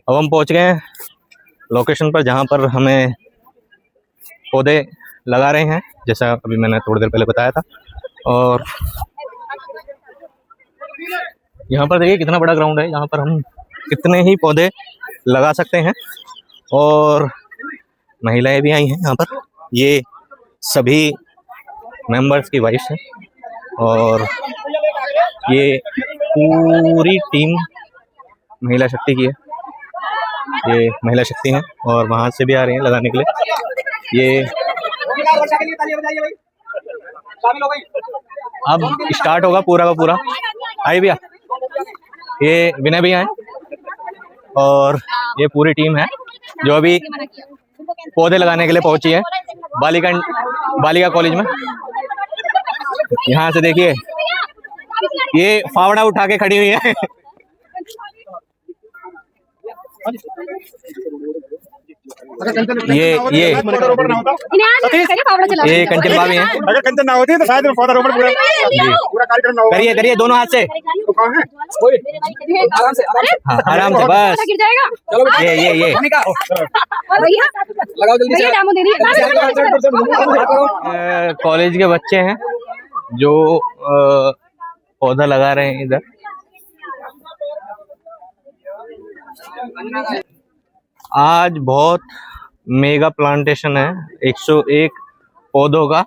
अब हम पहुंच गए हैं लोकेशन पर, जहां पर हमें पौधे लगा रहे हैं, जैसा अभी मैंने थोड़ी देर पहले बताया था। और यहाँ पर देखिए कितना बड़ा ग्राउंड है, यहाँ पर हम कितने ही पौधे लगा सकते हैं। और महिलाएं भी आई हैं यहाँ पर, ये सभी मेंबर्स की वाइफ हैं और ये पूरी टीम महिला शक्ति की है। ये महिला शक्ति हैं और वहाँ से भी आ रही हैं लगाने के लिए। ये अब स्टार्ट होगा पूरा का पूरा। आइए भैया, ये विनय भैया हैं और ये पूरी टीम है जो अभी पौधे लगाने के लिए पहुंची है बालिका कॉलेज में। यहाँ से देखिए ये फावड़ा उठा के खड़ी हुई है। ये कंचन भाभी हैं। अगर कंचन ना होती तो शायद पौधारोपण पूरा कार्यक्रम ना होगा। करिए करिए दोनों हाथ से। हाँ, आराम से बस। ये कॉलेज के बच्चे हैं जो पौधा लगा रहे हैं इधर। आज बहुत मेगा प्लांटेशन है, 101 पौधों का।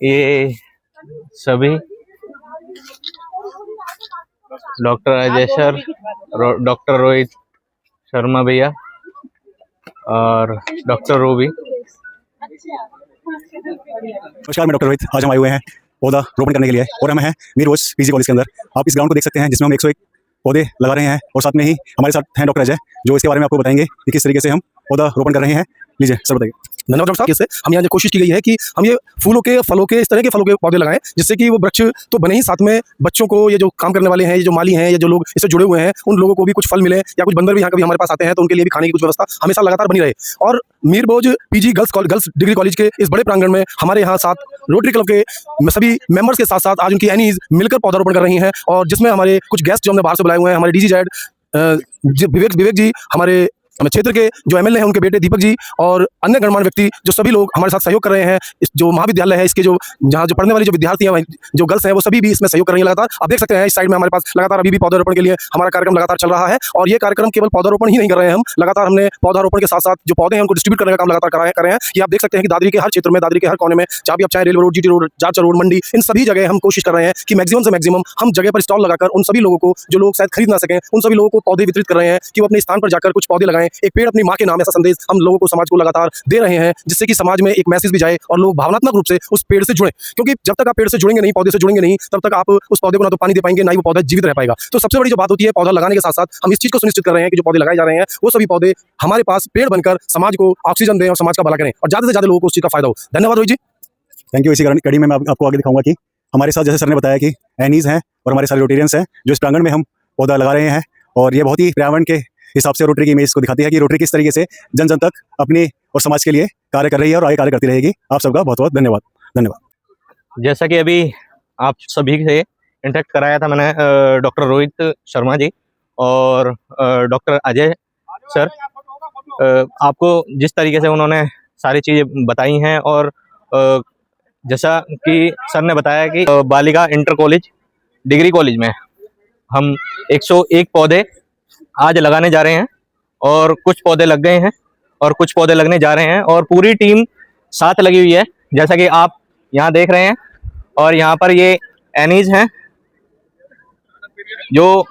ये सभी doctor Ajay sir, doctor Rohit Sharma भैया और डॉक्टर रूबी। नमस्कार, मैं डॉक्टर रोहित। आज हम आए हुए हैं पौधा रोपण करने के लिए और हम हैं मीर रोज पीजी कॉलेज के अंदर। आप इस ग्राउंड को देख सकते हैं जिसमें हम 101 पौधे लगा रहे हैं और साथ में ही हमारे साथ हैं डॉक्टर अजय, जो इसके बारे में आपको बताएंगे कि किस तरीके से हम पौधा रोपण कर रहे हैं। लीजिए सर बताइए। धन्यवाद डॉक्टर साहब। इससे हम यहाँ कोशिश की गई है कि हम ये फूलों के, फलों के, इस तरह के फलों के पौधे लगाएं जिससे कि वो वृक्ष तो बने ही, साथ में बच्चों को, ये जो काम करने वाले हैं, ये जो माली हैं, ये जो लोग इससे जुड़े हुए हैं, उन लोगों को भी कुछ फल मिले, या कुछ बंदर भी यहाँ कभी हमारे पास आते हैं तो उनके लिए भी खाने की कुछ व्यवस्था हमेशा लगातार बनी रहे। और मीरबोज पीजी गर्ल्स डिग्री कॉलेज के इस बड़े प्रांगण में हमारे यहाँ साथ रोटरी क्लब के सभी मेंबर्स के साथ साथ आज उनकी एनीज मिलकर पौधारोपण कर रही हैं। और जिसमें हमारे कुछ गेस्ट जो हमने बाहर से बुलाए हुए हैं, हमारे डीजी जेड विवेक जी, हमारे क्षेत्र के जो एमएलए हैं उनके बेटे दीपक जी, और अन्य गणमान्य व्यक्ति, जो सभी लोग हमारे साथ सहयोग कर रहे हैं। इस जो महाविद्यालय है, इसके जो जहाँ जो पढ़ने वाली जो विद्यार्थी हैं, जो गर्ल्स हैं, वो सभी भी इसमें सहयोग कर रही हैं लगातार। आप देख सकते हैं इस साइड में हमारे पास लगातार अभी भी पौधारोपण के लिए हमारा कार्यक्रम लगातार चल रहा है। और ये कार्यक्रम केवल पौधारोपण ही नहीं कर रहे हैं, हम लगातार हमने पौधारोपण के साथ साथ जो पौधे हैं उनको डिस्ट्रीब्यूट करने का काम लगातार कर रहे हैं। कि आप देख सकते हैं कि दादरी के हर क्षेत्र में, दादरी के हर कोने में, जहाँ भी आप चाहे रेलवे रोड, जीटी रोड, जाचर रोड, मंडी, इन सभी जगह हम कोशिश कर रहे हैं कि मैक्सिमम से मैक्सिमम हम जगह पर स्टॉल लगाकर उन सभी लोगों को, जो लोग शायद खरीद ना सकें, उन सभी लोगों को पौधे वितरित कर रहे हैं कि वो अपने स्थान पर जाकर कुछ पौधे लगाएं। एक पेड़ अपनी माँ के नाम, ऐसा संदेश हम लोगों को, समाज को लगातार दे रहे हैं, जिससे कि समाज में एक मैसेज भी जाए और लोग भावनात्मक रूप से उस पेड़ से जुड़े। क्योंकि जब तक आप पेड़ से जुड़ेंगे नहीं, पौधे से जुड़ेंगे नहीं, तब तक आप उस पौधे को ना तो पानी दे पाएंगे, ना ही वो पौधा जीवित रह पाएगा। तो सबसे बड़ी जो बात होती है, पौधा लगाने के साथ साथ हम इस चीज को सुनिश्चित कर रहे हैं कि जो पौधे लगाए जा रहे हैं वो सभी पौधे हमारे पास पेड़ बनकर समाज को ऑक्सीजन दें और समाज का भला करें और ज्यादा से ज्यादा लोगों को उस चीज का फायदा हो। धन्यवाद रोहित जी। Thank you. इसी कड़ी में मैं आपको आगे दिखाऊंगा कि हमारे साथ, जैसे सर ने बताया, कि एनीज हैं और हमारे सारे रोटेरियंस हैं जो इस प्रांगण में हम पौधा लगा रहे हैं। और ये बहुत ही पर्यावरण के हिसाब से रोटरी की इमेज को दिखाती है कि रोटरी किस तरीके से जन जन तक अपनी और समाज के लिए कार्य कर रही है और आगे कार्य करती रहेगी। आप सबका बहुत बहुत धन्यवाद। धन्यवाद। जैसा कि अभी आप सभी से इंटरेक्ट कराया था मैंने डॉक्टर रोहित शर्मा जी और डॉक्टर अजय सर, आपको जिस तरीके से उन्होंने सारी चीज़ें बताई हैं, और जैसा कि सर ने बताया कि बालिका इंटर कॉलेज डिग्री कॉलेज में हम 101 पौधे आज लगाने जा रहे हैं और कुछ पौधे लग गए हैं और कुछ पौधे लगने जा रहे हैं और पूरी टीम साथ लगी हुई है, जैसा कि आप यहाँ देख रहे हैं। और यहाँ पर ये एनीज हैं जो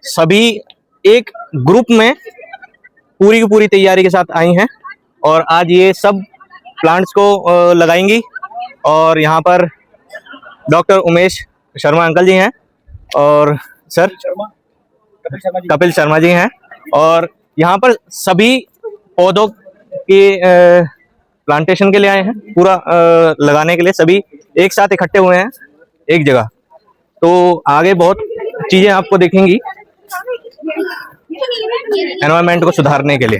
सभी एक ग्रुप में पूरी की पूरी तैयारी के साथ आई हैं और आज ये सब प्लांट्स को लगाएंगी। और यहाँ पर डॉक्टर उमेश शर्मा अंकल जी हैं और सर कपिल शर्मा जी हैं, और यहाँ पर सभी पौधों के प्लांटेशन के लिए आए हैं, पूरा लगाने के लिए सभी एक साथ इकट्ठे हुए हैं एक जगह। तो आगे बहुत चीजें आपको दिखेंगी एनवायरनमेंट को सुधारने के लिए।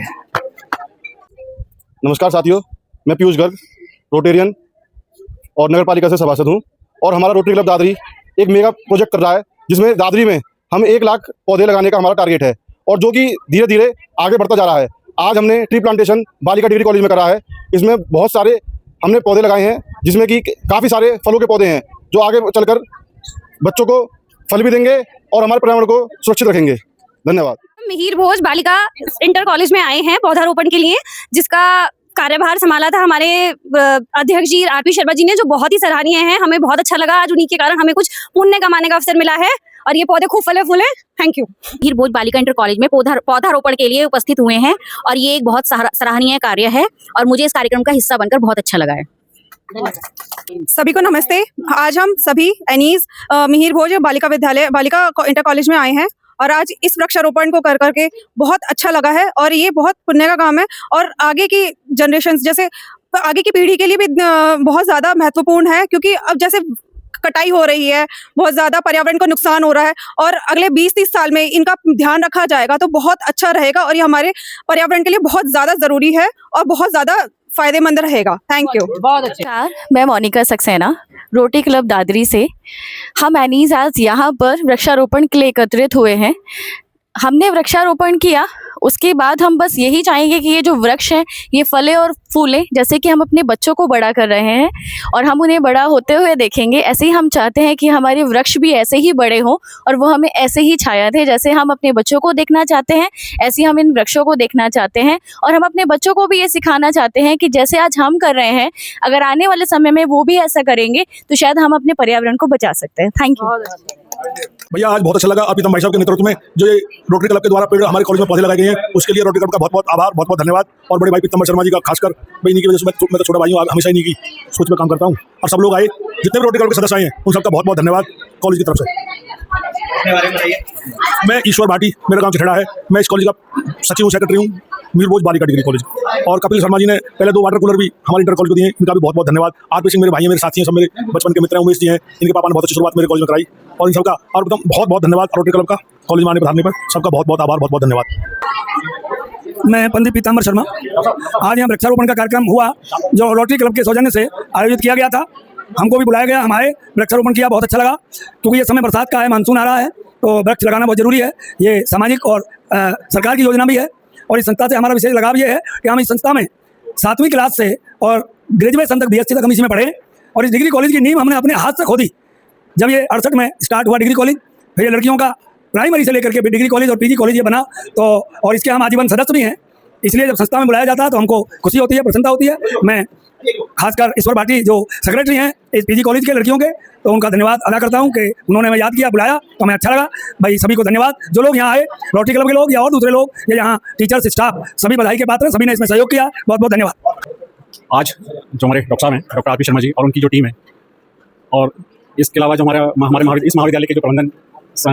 नमस्कार साथियों, मैं पीयूष गर्ग, रोटेरियन और नगर पालिका से सभासद हूँ। और हमारा रोटरी क्लब दादरी एक मेगा प्रोजेक्ट कर रहा है जिसमें दादरी में हम 1 लाख पौधे लगाने का हमारा टारगेट है और जो कि धीरे धीरे आगे बढ़ता जा रहा है। आज हमने ट्री प्लांटेशन बालिका डिग्री कॉलेज में करा है। इसमें बहुत सारे हमने पौधे लगाए हैं, जिसमें कि काफ़ी सारे फलों के पौधे हैं जो आगे चलकर बच्चों को फल भी देंगे और हमारे पर्यावरण को सुरक्षित रखेंगे। धन्यवाद। मिहिर भोज बालिका इंटर कॉलेज में आए हैं पौधारोपण के लिए, जिसका कार्यभार संभाला था हमारे अध्यक्ष जी आरपी शर्मा जी ने, जो बहुत ही सराहनीय है। हमें बहुत अच्छा लगा, आज उन्हीं के कारण हमें कुछ पुण्य कमाने का अवसर मिला है और ये पौधे खूब फले फूले। Thank you. मिहिर भोज बालिका इंटर कॉलेज में पौधारोपण के लिए उपस्थित हुए हैं और ये एक बहुत सराहनीय कार्य है और मुझे इस कार्यक्रम का हिस्सा बनकर बहुत अच्छा लगा है। सभी को नमस्ते। आज हम सभी एनीज मिहिर भोज बालिका इंटर कॉलेज में आए हैं और आज इस वृक्षारोपण को कर करके बहुत अच्छा लगा है और ये बहुत पुण्य का काम है और आगे की जनरेशन, जैसे आगे की पीढ़ी के लिए भी बहुत ज़्यादा महत्वपूर्ण है, क्योंकि अब जैसे कटाई हो रही है, बहुत ज़्यादा पर्यावरण को नुकसान हो रहा है और अगले 20-30 साल में इनका ध्यान रखा जाएगा तो बहुत अच्छा रहेगा और ये हमारे पर्यावरण के लिए बहुत ज़्यादा ज़रूरी है और बहुत ज़्यादा फायदेमंद रहेगा। Thank you. बहुत अच्छा। मैं मोनिका सक्सेना, रोटरी क्लब दादरी से। हम एनीज आज यहाँ पर वृक्षारोपण के लिए एकत्रित हुए हैं। हमने वृक्षारोपण किया, उसके बाद हम बस यही चाहेंगे कि ये जो वृक्ष हैं ये फले और फूले, जैसे कि हम अपने बच्चों को बड़ा कर रहे हैं और हम उन्हें बड़ा होते हुए देखेंगे, ऐसे ही हम चाहते हैं कि हमारे वृक्ष भी ऐसे ही बड़े हों और वो हमें ऐसे ही छाया दें। जैसे हम अपने बच्चों को देखना चाहते हैं, ऐसे ही हम इन वृक्षों को देखना चाहते हैं और हम अपने बच्चों को भी ये सिखाना चाहते हैं कि जैसे आज हम कर रहे हैं, अगर आने वाले समय में वो भी ऐसा करेंगे तो शायद हम अपने पर्यावरण को बचा सकते हैं। Thank you. भैया आज बहुत अच्छा लगा अर्पितम भाई साहब के नेतृत्व में जो ये रोटरी क्लब के द्वारा पेड़ हमारे कॉलेज में पौधे लगाए गए हैं, उसके लिए रोटरी क्लब का बहुत बहुत आभार, बहुत बहुत धन्यवाद। और बड़े भाई पीतम्बर शर्मा जी का खासकर भाई, इन्हीं की वजह से मैं तो छोटा भाई हूँ, हमेशा इन्हीं की सोच में काम करता हूँ और सब लोग आए, जितने भी रोटरी क्लब के सदस्य आए हैं उन सबका बहुत बहुत धन्यवाद कॉलेज की तरफ से। मैं ईश्वर भाटी, मेरा काम चिठड़ा है। मैं इस कॉलेज का सचिव हूँ, सेक्रेटरी हूँ, मिहिर भोज बालिका डिग्री कॉलेज। और कपिल शर्मा जी ने पहले 2 वाटर कूलर भी हमारे इंटर कॉलेज को दिए, इनका भी बहुत बहुत धन्यवाद। आरपी सिंह मेरे भाई हैं, मेरे साथी हैं, सब मेरे बचपन के मित्र हैं, उमेश जी हैं, इनके पापा ने बहुत अच्छी शुरुआत मेरे कॉलेज में कराई और इन सबका और एकदम बहुत बहुत धन्यवाद। रोटरी क्लब का कॉलेज में आने पढ़ाने पर सबका बहुत बहुत आभार, बहुत बहुत धन्यवाद। मैं पंडित पीताम्बर शर्मा। आज यहाँ वृक्षारोपण का कार्यक्रम हुआ जो रोटरी क्लब के सौजन्य से आयोजित किया गया था। हमको भी बुलाया गया, हमारे वृक्षारोपण किया, बहुत अच्छा लगा। क्योंकि ये समय बरसात का है, मानसून आ रहा है, तो वृक्ष लगाना बहुत जरूरी है। ये सामाजिक और सरकार की योजना भी है और इस संस्था से हमारा विशेष लगाव ये है कि हम इस संस्था में 7वीं क्लास से और ग्रेजुएशन तक BSc तक हम इसी में पढ़े और इस डिग्री कॉलेज की नींव हमने अपने हाथ से खोदी। जब ये 68 में स्टार्ट हुआ डिग्री कॉलेज, फिर ये लड़कियों का प्राइमरी से लेकर के डिग्री कॉलेज और PG कॉलेज ये बना, तो और इसके हम आजीवन सदस्य भी हैं। इसलिए जब संस्था में बुलाया जाता है तो हमको खुशी होती है, प्रसन्नता होती है। मैं खासकर ईश्वर भाटी जो सेक्रेटरी हैं इस PG कॉलेज के लड़कियों के, तो उनका धन्यवाद अदा करता हूं कि उन्होंने हमें याद किया, बुलाया, तो हमें अच्छा लगा। भाई सभी को धन्यवाद, जो लोग यहाँ आए, रोटरी क्लब के लोग या और दूसरे लोग, ये यहाँ टीचर्स, स्टाफ, सभी बधाई के पात्र हैं, सभी ने इसमें सहयोग किया, बहुत बहुत धन्यवाद। आज जो हमारे डॉक्टर साहब हैं, डॉक्टर आरपी शर्मा जी और उनकी जो टीम है, और इसके अलावा जो हमारे इस महाविद्यालय के जो प्रबंधन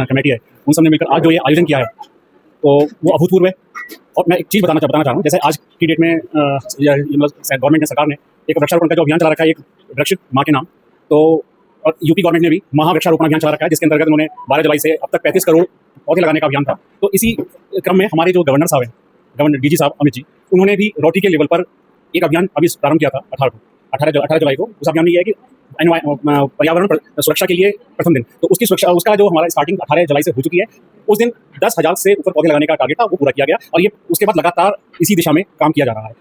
कमेटी है, उन सब ने मिलकर आज जो ये आयोजन किया है तो वो अभूतपूर्व है। और मैं एक चीज़ बताना चाह रहा हूँ, जैसे आज की डेट में गवर्नमेंट ने, सरकार ने एक वृक्षारोपण का जो अभियान चला रखा है, एक वृक्ष माँ के नाम, तो और यूपी गवर्नमेंट ने भी महावृक्षारोपण अभियान चला रखा है, जिसके अंतर्गत उन्होंने 12 जुलाई से अब तक 35 करोड़ पौधे लगाने का अभियान था। तो इसी क्रम में हमारे जो गवर्नर साहब हैं, गवर्नर DG साहब अमित जी, उन्होंने भी रोटरी के लेवल पर एक अभियान अभी प्रारंभ किया था 18 जुलाई को। उस अभियान में यह है कि पर्यावरण सुरक्षा के लिए प्रथम दिन, तो उसकी सुरक्षा, उसका जो हमारा स्टार्टिंग 18 जुलाई से हो चुकी है, उस दिन 10,000 से ऊपर पौधे लगाने का टारगेट था, वो पूरा किया गया और ये उसके बाद लगातार इसी दिशा में काम किया जा रहा है।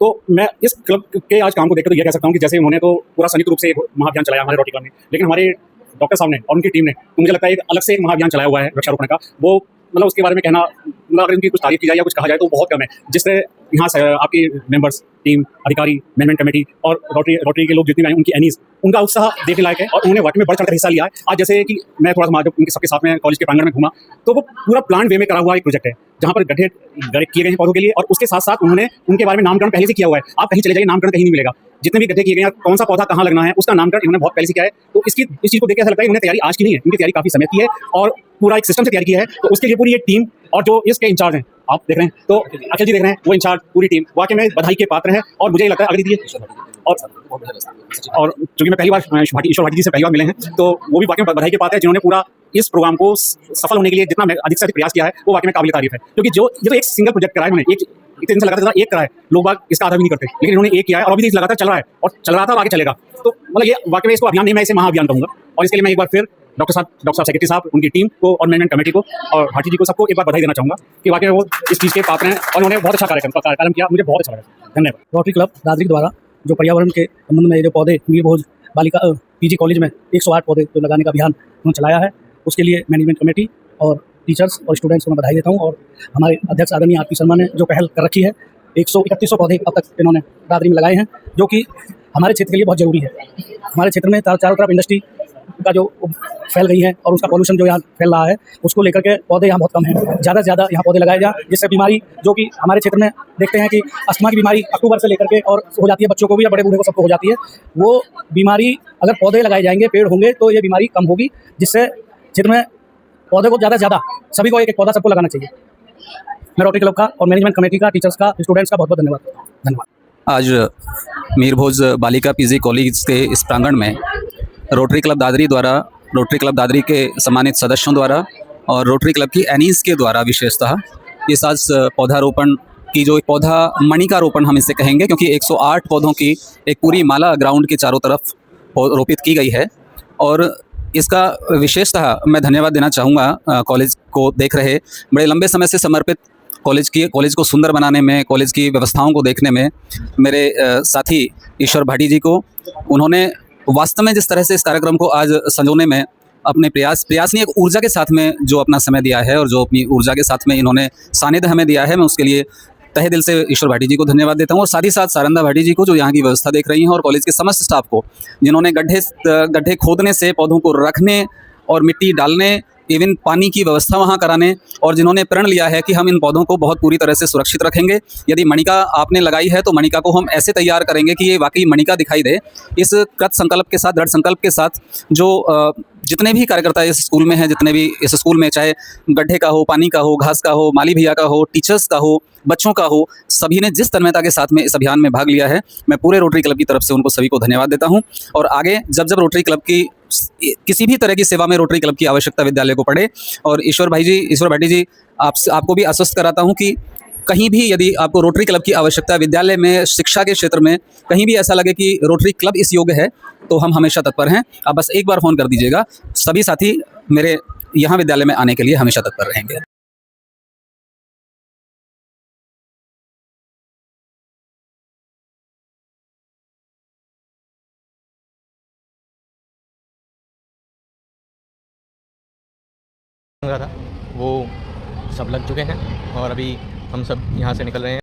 तो मैं इस क्लब के आज काम को देखकर तो यह कह सकता हूँ कि जैसे उन्होंने तो पूरा संयुक्त रूप से एक महाअभियान चलाया हमारे रोटरी क्लब ने, लेकिन हमारे डॉक्टर साहब ने और उनकी टीम ने, तो मुझे लगता है एक अलग से एक महाअभियान चलाया हुआ है वृक्षारोपण का। वो मतलब उसके बारे में कहना, मतलब अगर इनकी कुछ तारीफ की जाए या कुछ कहा जाए तो बहुत कम है। जिस तरह यहाँ से आपके मेंबर्स, टीम, अधिकारी, मैनेजमेंट कमेटी और रोटरी के लोग जितने भी आए, उनकी एनीज, उनका उत्साह देखने लायक है और उन्होंने वाकई में बढ़ चढ़कर हिस्सा लिया है। आज जैसे कि मैं थोड़ा सा उनके सबके साथ में कॉलेज के प्रांगण में घूमा, तो वो पूरा प्लान वे में करा हुआ एक प्रोजेक्ट है, जहाँ पर गड्ढे किए गए हैं पौधों के लिए और उसके साथ साथ उन्होंने उनके बारे में नामकरण पहले से किया हुआ है। आप कहीं चले जाइए, नामकरण कहीं नहीं मिलेगा। जितने भी गड्ढे किए गए हैं, कौन सा पौधा कहाँ लगना है, उसका नामकरण इन्होंने बहुत पहले से किया है। तो इस चीज़ को देख के ऐसा लगता है इन्होंने तैयारी आज की नहीं है, इनकी तैयारी काफ़ी समय की है और पूरा एक सिस्टम से तैयारी किया है। तो उसके लिए पूरी एक टीम और जो इसके इंचार्ज हैं, आप देख रहे हैं, तो अखिल जी देख रहे हैं, वो इंचार्ज पूरी टीम वाकई में बधाई के पात्र हैं। और मुझे लगता है अगली दी और चूंकि मैं पहली बार ईश्वर भाटी जी से पहली बार मिले हैं, तो वो भी वाकई में बधाई के पात्र हैं, जिन्होंने पूरा इस प्रोग्राम को सफल होने के लिए जितना अधिक से अधिक प्रयास किया है, वो वाकई में काबिल तारीफ है। क्योंकि जो ये तो एक सिंगल प्रोजेक्ट कराया उन्होंने, एक इतने दिन से लगातार एक करा है, लोग बाग इसका आधा भी नहीं करते, लेकिन इन्होंने एक किया है और अभी लगातार चल रहा है और चल रहा था और आगे चलेगा। तो मतलब ये वाकई में इसको अभियान नहीं, मैं इसे महाअभियान कहूँगा। और इसके लिए मैं एक बार फिर डॉक्टर साहब सेक्रेटरी साहब, उनकी टीम को और मैनेजमेंट कमेटी को और भाटी जी को सबको एक बार बधाई देना चाहूँगा कि वाकई वो इस चीज़ के पात्र हैं और उन्होंने बहुत अच्छा कार्यक्रम किया, मुझे बहुत अच्छा लगा। धन्यवाद। रोटरी क्लब दादरी द्वारा जो पर्यावरण के संबंध में जो पौधे मीर भोज बालिका पीजी कॉलेज में 108 पौधे जो लगाने का अभियान उन्होंने चलाया है, उसके लिए मैनेजमेंट कमेटी और टीचर्स और स्टूडेंट्स को मैं बधाई देता हूँ। और हमारे अध्यक्ष आदरणीय आरपी शर्मा ने जो पहल कर रखी है, 131 पौधे अब तक इन्होंने दादरी में लगाए हैं, जो कि हमारे क्षेत्र के लिए बहुत ज़रूरी है। हमारे क्षेत्र में चारों तरफ इंडस्ट्री का जो फैल गई है और उसका पॉल्यूशन जो यहाँ फैल रहा है, उसको लेकर के पौधे यहाँ बहुत कम हैं। ज़्यादा से ज़्यादा यहाँ पौधे लगाए जाए, जिससे बीमारी जो कि हमारे क्षेत्र में देखते हैं कि अस्थमा की बीमारी अक्टूबर से लेकर के और हो जाती है, बच्चों को भी या बड़े बूढ़े को सबको हो जाती है। वो बीमारी अगर पौधे लगाए जाएंगे, पेड़ होंगे, तो ये बीमारी कम होगी, जिससे क्षेत्र में पौधे को ज़्यादा से ज़्यादा सभी को एक पौधा सबको लगाना चाहिए। मैं रोटरी क्लब का और मैनेजमेंट कमेटी का, टीचर्स का, स्टूडेंट्स का बहुत बहुत धन्यवाद। आज मीर भोज बालिका पीजी कॉलेज के इस प्रांगण में रोटरी क्लब दादरी के सम्मानित सदस्यों द्वारा और रोटरी क्लब की एनीज के द्वारा विशेषतः इस आज पौधारोपण की जो पौधा मणि का रोपण हम इसे कहेंगे, क्योंकि 108 पौधों की एक पूरी माला ग्राउंड के चारों तरफ रोपित की गई है। और इसका विशेषतः मैं धन्यवाद देना चाहूँगा कॉलेज को देख रहे बड़े लंबे समय से समर्पित कॉलेज को सुंदर बनाने में, कॉलेज की व्यवस्थाओं को देखने में मेरे साथी ईश्वर भाटी जी को। उन्होंने वास्तव में जिस तरह से इस कार्यक्रम को आज संजोने में अपने प्रयास नहीं, एक ऊर्जा के साथ में जो अपना समय दिया है और जो अपनी ऊर्जा के साथ में इन्होंने सानिध्य हमें दिया है, मैं उसके लिए तहे दिल से ईश्वर भाटी जी को धन्यवाद देता हूँ। और साथ ही साथ सारंदा भाटी जी को, जो यहाँ की व्यवस्था देख रही हैं, और कॉलेज के समस्त स्टाफ को, जिन्होंने गड्ढे खोदने से पौधों को रखने और मिट्टी डालने, इवन पानी की व्यवस्था वहाँ कराने, और जिन्होंने प्रण लिया है कि हम इन पौधों को बहुत पूरी तरह से सुरक्षित रखेंगे। यदि मणिका आपने लगाई है तो मणिका को हम ऐसे तैयार करेंगे कि ये वाकई मणिका दिखाई दे। इस कृत संकल्प के साथ, दृढ़ संकल्प के साथ जो जितने भी कार्यकर्ता इस स्कूल में हैं, जितने भी इस स्कूल में, चाहे गड्ढे का हो, पानी का हो, घास का हो, माली भैया का हो, टीचर्स का हो, बच्चों का हो, सभी ने जिस तन्मयता के साथ में इस अभियान में भाग लिया है, मैं पूरे रोटरी क्लब की तरफ से उनको सभी को धन्यवाद देता हूँ। और आगे जब रोटरी क्लब की किसी भी तरह की सेवा में रोटरी क्लब की आवश्यकता विद्यालय को पड़े, और ईश्वर भाटी जी आपको भी आश्वस्त कराता हूँ कि कहीं भी यदि आपको रोटरी क्लब की आवश्यकता विद्यालय में, शिक्षा के क्षेत्र में कहीं भी ऐसा लगे कि रोटरी क्लब इस योग्य है, तो हम हमेशा तत्पर हैं। आप बस एक बार फ़ोन कर दीजिएगा, सभी साथी मेरे यहाँ विद्यालय में आने के लिए हमेशा तत्पर रहेंगे। था वो सब लग चुके हैं और अभी हम सब यहाँ से निकल रहे हैं।